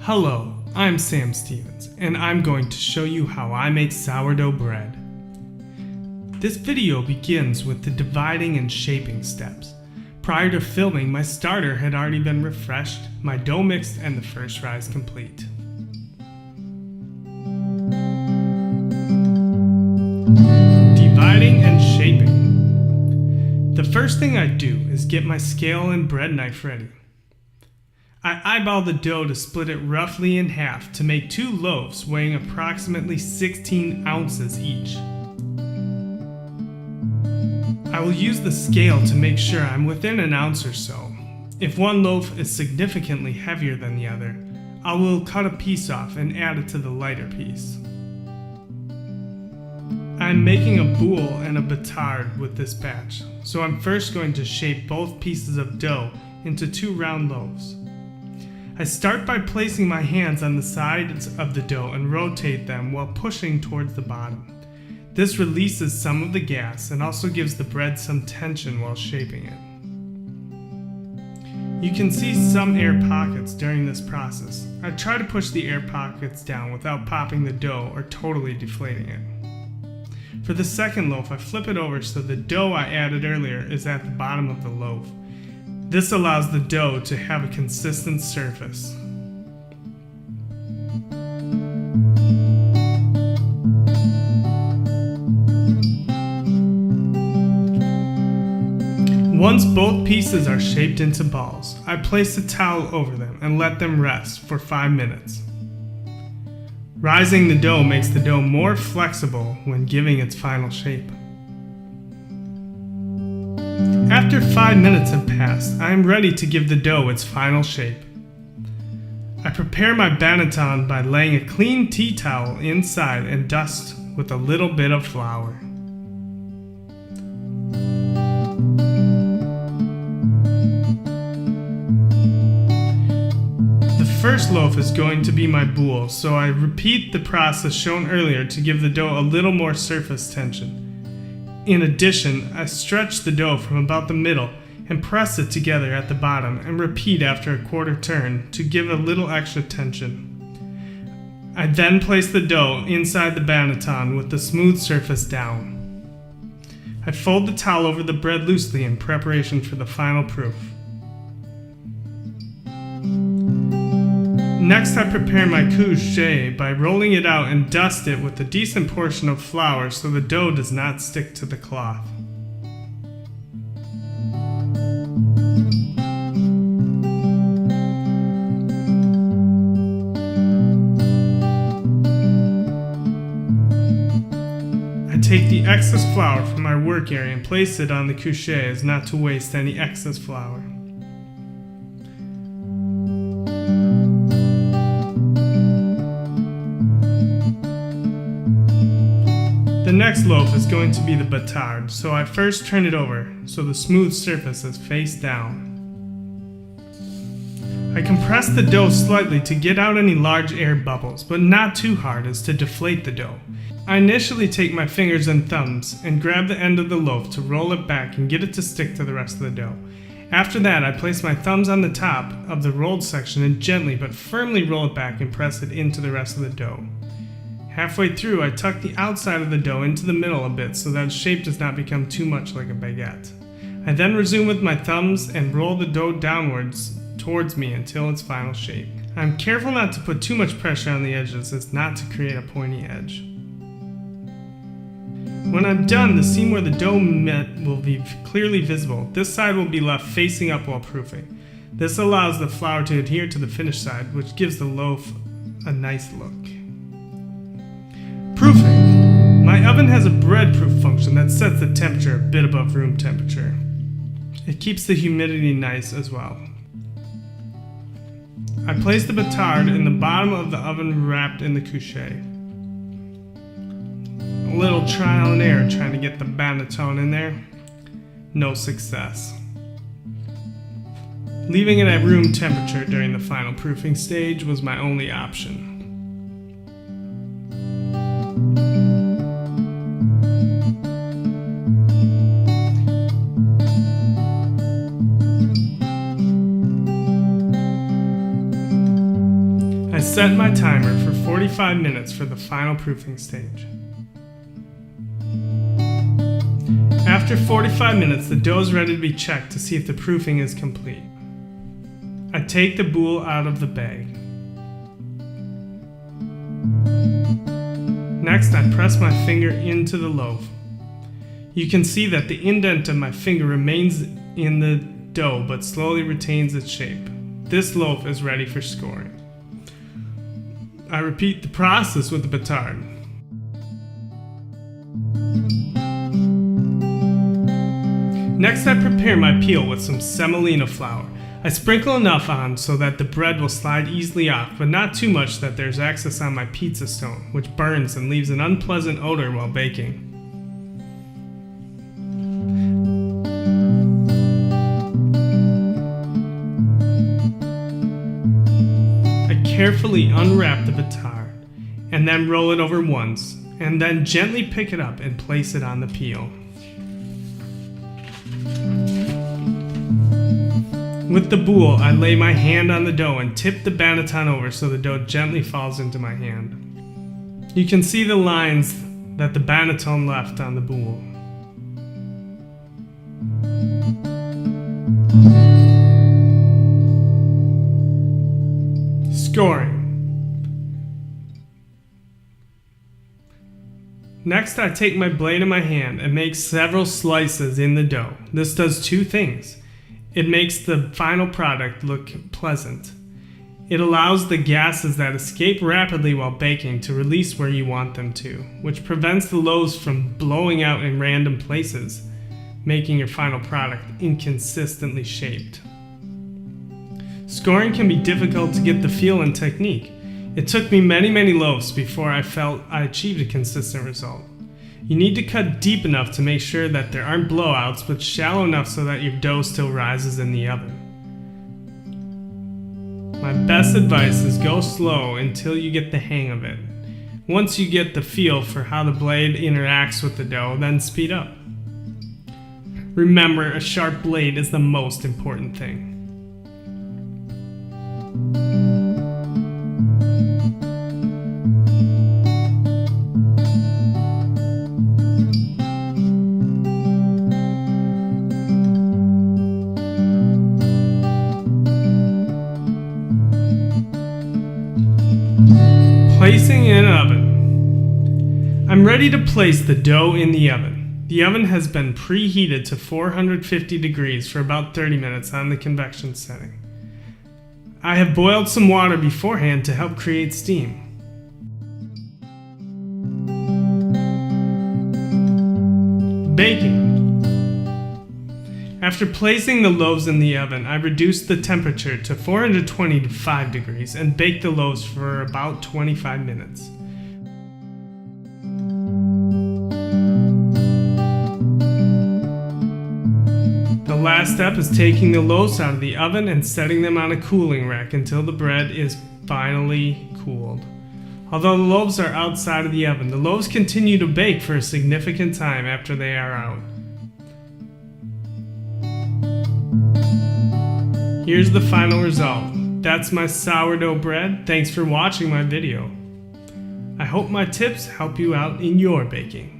Hello, I'm Sam Stevens, and I'm going to show you how I make sourdough bread. This video begins with the dividing and shaping steps. Prior to filming, my starter had already been refreshed, my dough mixed, and the first rise complete. Dividing and shaping. The first thing I do is get my scale and bread knife ready. I eyeball the dough to split it roughly in half to make 2 loaves weighing approximately 16 ounces each. I will use the scale to make sure I'm within an ounce or so. If one loaf is significantly heavier than the other, I will cut a piece off and add it to the lighter piece. I'm making a boule and a batard with this batch, so I'm first going to shape both pieces of dough into 2 round loaves. I start by placing my hands on the sides of the dough and rotate them while pushing towards the bottom. This releases some of the gas and also gives the bread some tension while shaping it. You can see some air pockets during this process. I try to push the air pockets down without popping the dough or totally deflating it. For the second loaf, I flip it over so the dough I added earlier is at the bottom of the loaf. This allows the dough to have a consistent surface. Once both pieces are shaped into balls, I place a towel over them and let them rest for 5 minutes. Rising the dough makes the dough more flexible when giving its final shape. After 5 minutes have passed, I am ready to give the dough its final shape. I prepare my banneton by laying a clean tea towel inside and dust with a little bit of flour. The first loaf is going to be my boule, so I repeat the process shown earlier to give the dough a little more surface tension. In addition, I stretch the dough from about the middle and press it together at the bottom and repeat after a quarter turn to give a little extra tension. I then place the dough inside the banneton with the smooth surface down. I fold the towel over the bread loosely in preparation for the final proof. Next, I prepare my couche by rolling it out and dust it with a decent portion of flour so the dough does not stick to the cloth. I take the excess flour from my work area and place it on the couche as not to waste any excess flour. The next loaf is going to be the batard, so I first turn it over so the smooth surface is face down. I compress the dough slightly to get out any large air bubbles, but not too hard as to deflate the dough. I initially take my fingers and thumbs and grab the end of the loaf to roll it back and get it to stick to the rest of the dough. After that, I place my thumbs on the top of the rolled section and gently but firmly roll it back and press it into the rest of the dough. Halfway through, I tuck the outside of the dough into the middle a bit so that its shape does not become too much like a baguette. I then resume with my thumbs and roll the dough downwards towards me until its final shape. I'm careful not to put too much pressure on the edges as not to create a pointy edge. When I'm done, the seam where the dough met will be clearly visible. This side will be left facing up while proofing. This allows the flour to adhere to the finished side, which gives the loaf a nice look. Proofing. My oven has a bread proof function that sets the temperature a bit above room temperature. It keeps the humidity nice as well. I place the batard in the bottom of the oven wrapped in the couche. A little trial and error trying to get the banneton in there. No success. Leaving it at room temperature during the final proofing stage was my only option. I I set my timer for 45 minutes for the final proofing stage. After 45 minutes, the dough is ready to be checked to see if the proofing is complete. I take the boule out of the bag. Next, I press my finger into the loaf. You can see that the indent of my finger remains in the dough but slowly retains its shape. This loaf is ready for scoring. I repeat the process with the batard. Next, I prepare my peel with some semolina flour. I sprinkle enough on so that the bread will slide easily off, but not too much that there's excess on my pizza stone, which burns and leaves an unpleasant odor while baking. Carefully unwrap the batard and then roll it over once, and then gently pick it up and place it on the peel. With the boule, I lay my hand on the dough and tip the banneton over so the dough gently falls into my hand. You can see the lines that the banneton left on the boule. Scoring. Next, I take my blade in my hand and make several slices in the dough. This does two things. It makes the final product look pleasant. It allows the gases that escape rapidly while baking to release where you want them to, which prevents the loaves from blowing out in random places, making your final product inconsistently shaped. Scoring can be difficult to get the feel and technique. It took me many loaves before I felt I achieved a consistent result. You need to cut deep enough to make sure that there aren't blowouts, but shallow enough so that your dough still rises in the oven. My best advice is go slow until you get the hang of it. Once you get the feel for how the blade interacts with the dough, then speed up. Remember, a sharp blade is the most important thing. Placing in an oven. I'm ready to place the dough in the oven. The oven has been preheated to 450 degrees for about 30 minutes on the convection setting. I have boiled some water beforehand to help create steam. Baking. After placing the loaves in the oven, I reduced the temperature to 425 degrees and baked the loaves for about 25 minutes. The last step is taking the loaves out of the oven and setting them on a cooling rack until the bread is finally cooled. Although the loaves are outside of the oven, the loaves continue to bake for a significant time after they are out. Here's the final result. That's my sourdough bread. Thanks for watching my video. I hope my tips help you out in your baking.